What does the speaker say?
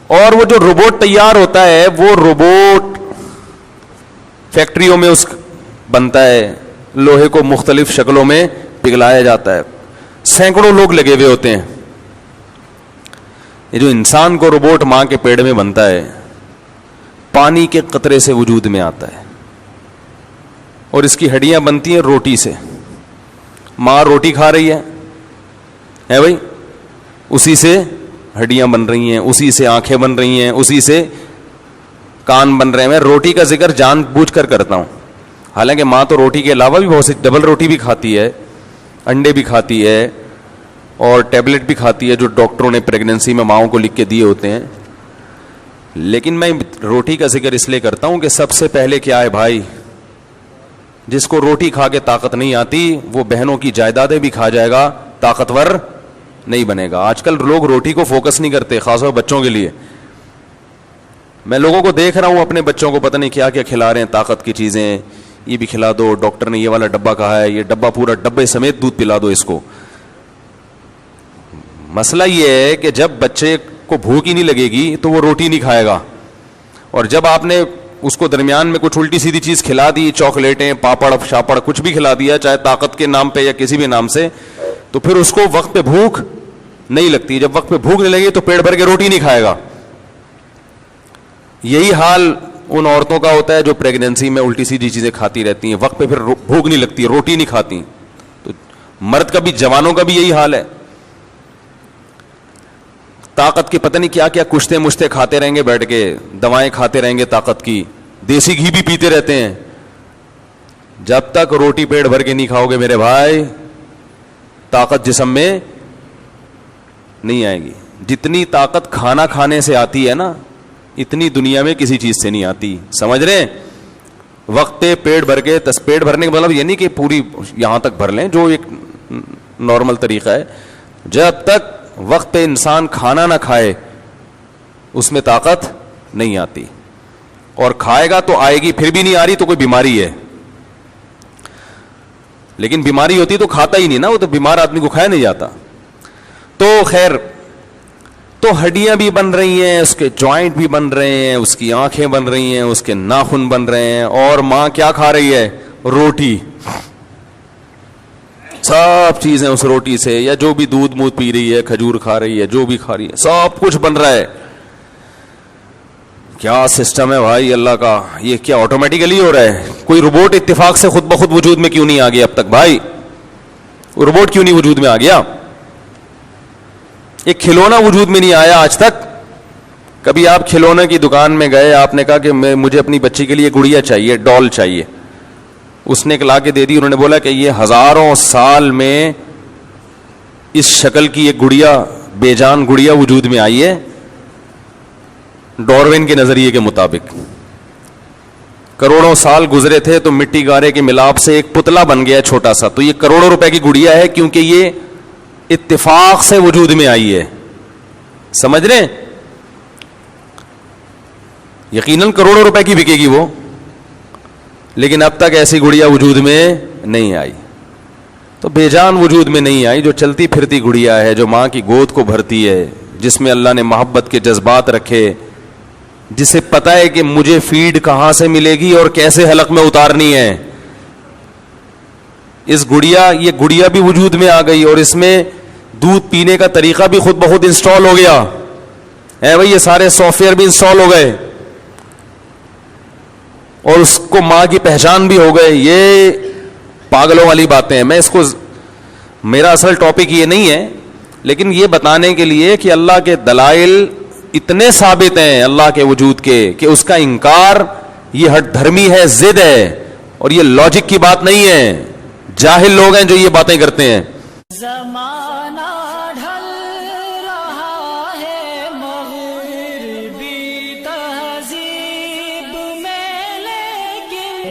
اور وہ جو روبوٹ تیار ہوتا ہے وہ روبوٹ فیکٹریوں میں اس بنتا ہے, لوہے کو مختلف شکلوں میں پگھلایا جاتا ہے, سینکڑوں لوگ لگے ہوئے ہوتے ہیں. یہ جو انسان کو روبوٹ ماں کے پیڑ میں بنتا ہے, پانی کے قطرے سے وجود میں آتا ہے, اور اس کی ہڈیاں بنتی ہیں روٹی سے. ماں روٹی کھا رہی ہے بھائی, اسی سے ہڈیاں بن رہی ہیں, اسی سے آنکھیں بن رہی ہیں, اسی سے کان بن رہے ہیں. میں روٹی کا ذکر جان بوجھ کر کرتا ہوں, حالانکہ ماں تو روٹی کے علاوہ بھی بہت سی, ڈبل روٹی بھی کھاتی ہے, انڈے بھی کھاتی ہے, اور ٹیبلٹ بھی کھاتی ہے جو ڈاکٹروں نے پریگننسی میں ماؤں کو لکھ کے دیے ہوتے ہیں. لیکن میں روٹی کا ذکر اس لیے کرتا ہوں کہ سب سے پہلے کیا ہے بھائی, جس کو روٹی کھا کے طاقت نہیں آتی وہ بہنوں کی جائیدادیں بھی کھا جائے گا, طاقتور نہیں بنے گا. آج کل لوگ روٹی کو فوکس نہیں کرتے, خاص طور بچوں کے لیے. میں لوگوں کو دیکھ رہا ہوں, اپنے بچوں کو پتہ نہیں کیا کیا کھلا رہے ہیں, طاقت کی چیزیں, یہ بھی کھلا دو, ڈاکٹر نے یہ والا ڈبہ کہا ہے, یہ ڈبہ پورا ڈبے سمیت دودھ پلا دو اس کو. مسئلہ یہ ہے کہ جب بچے کو بھوک ہی نہیں لگے گی تو وہ روٹی نہیں کھائے گا, اور جب آپ نے اس کو درمیان میں کچھ الٹی سیدھی چیز کھلا دی, چاکلیٹیں, پاپڑ شاپڑ کچھ بھی کھلا دیا, چاہے طاقت کے نام پہ یا کسی بھی نام سے, تو پھر اس کو وقت پہ بھوک نہیں لگتی. جب وقت پہ بھوک نہیں لگی تو پیٹ بھر کے روٹی نہیں کھائے گا. یہی حال ان عورتوں کا ہوتا ہے جو پریگننسی میں الٹی سیدھی چیزیں کھاتی رہتی ہیں, وقت پہ پھر بھوک نہیں لگتی, روٹی نہیں کھاتی. تو مرد کا بھی, جوانوں کا بھی یہی حال ہے. طاقت کی پتہ نہیں کیا کیا کشتے مشتے کھاتے رہیں گے بیٹھ کے, دوائیں کھاتے رہیں گے طاقت کی, دیسی گھی بھی پیتے رہتے ہیں. جب تک روٹی پیٹ بھر کے نہیں کھاؤ گے میرے بھائی, طاقت جسم میں نہیں آئے گی. جتنی طاقت کھانا کھانے سے آتی ہے نا, اتنی دنیا میں کسی چیز سے نہیں آتی. سمجھ رہے ہیں؟ وقت پہ پیٹ بھر کے, پیٹ بھرنے کا مطلب یہ نہیں کہ پوری یہاں تک بھر لیں جو ایک نارمل طریقہ ہے. جب تک وقت پہ انسان کھانا نہ کھائے اس میں طاقت نہیں آتی, اور کھائے گا تو آئے گی, پھر بھی نہیں آ رہی تو کوئی بیماری ہے. لیکن بیماری ہوتی تو کھاتا ہی نہیں نا, وہ تو بیمار آدمی کو کھایا نہیں جاتا. تو خیر, تو ہڈیاں بھی بن رہی ہیں, اس کے جوائنٹ بھی بن رہے ہیں, اس کی آنکھیں بن رہی ہیں, اس کے ناخن بن رہے ہیں, اور ماں کیا کھا رہی ہے؟ روٹی. سب چیزیں اس روٹی سے, یا جو بھی دودھ مودھ پی رہی ہے, کھجور کھا رہی ہے, جو بھی کھا رہی ہے, سب کچھ بن رہا ہے. کیا سسٹم ہے بھائی اللہ کا, یہ کیا آٹومیٹیکلی ہو رہا ہے؟ کوئی روبوٹ اتفاق سے خود بخود وجود میں کیوں نہیں آ گیا اب تک بھائی؟ روبوٹ کیوں نہیں وجود میں آ گیا؟ ایک کھلونا وجود میں نہیں آیا آج تک. کبھی آپ کھلونے کی دکان میں گئے, آپ نے کہا کہ مجھے اپنی بچی کے لیے گڑیا چاہیے, ڈال چاہیے, اس نے ایک لا کے دے دی, انہوں نے بولا کہ یہ ہزاروں سال میں اس شکل کی ایک گڑیا, بے جان گڑیا وجود میں آئی ہے. ڈاروین کے نظریے کے مطابق کروڑوں سال گزرے تھے تو مٹی گارے کے ملاپ سے ایک پتلا بن گیا چھوٹا سا, تو یہ کروڑوں روپے کی گڑیا ہے کیونکہ یہ اتفاق سے وجود میں آئی ہے. سمجھ رہے ہیں؟ یقیناً کروڑوں روپے کی بکے گی وہ, لیکن اب تک ایسی گڑیا وجود میں نہیں آئی. تو بے جان وجود میں نہیں آئی, جو چلتی پھرتی گڑیا ہے, جو ماں کی گود کو بھرتی ہے, جس میں اللہ نے محبت کے جذبات رکھے, جسے پتہ ہے کہ مجھے فیڈ کہاں سے ملے گی اور کیسے حلق میں اتارنی ہے. اس گڑیا, یہ گڑیا بھی وجود میں آ گئی, اور اس میں دودھ پینے کا طریقہ بھی خود بخود انسٹال ہو گیا ہے بھائی. یہ سارے سافٹ ویئر بھی انسٹال ہو گئے, اور اس کو ماں کی پہچان بھی ہو گئے. یہ پاگلوں والی باتیں ہیں. میں اس کو, میرا اصل ٹاپک یہ نہیں ہے, لیکن یہ بتانے کے لیے کہ اللہ کے دلائل اتنے ثابت ہیں اللہ کے وجود کے کہ اس کا انکار یہ ہٹ دھرمی ہے, ضد ہے, اور یہ لاجک کی بات نہیں ہے. جاہل لوگ ہیں جو یہ باتیں کرتے ہیں. زمانہ ڈھل رہا ہے مغربی تہذیب میں, لیکن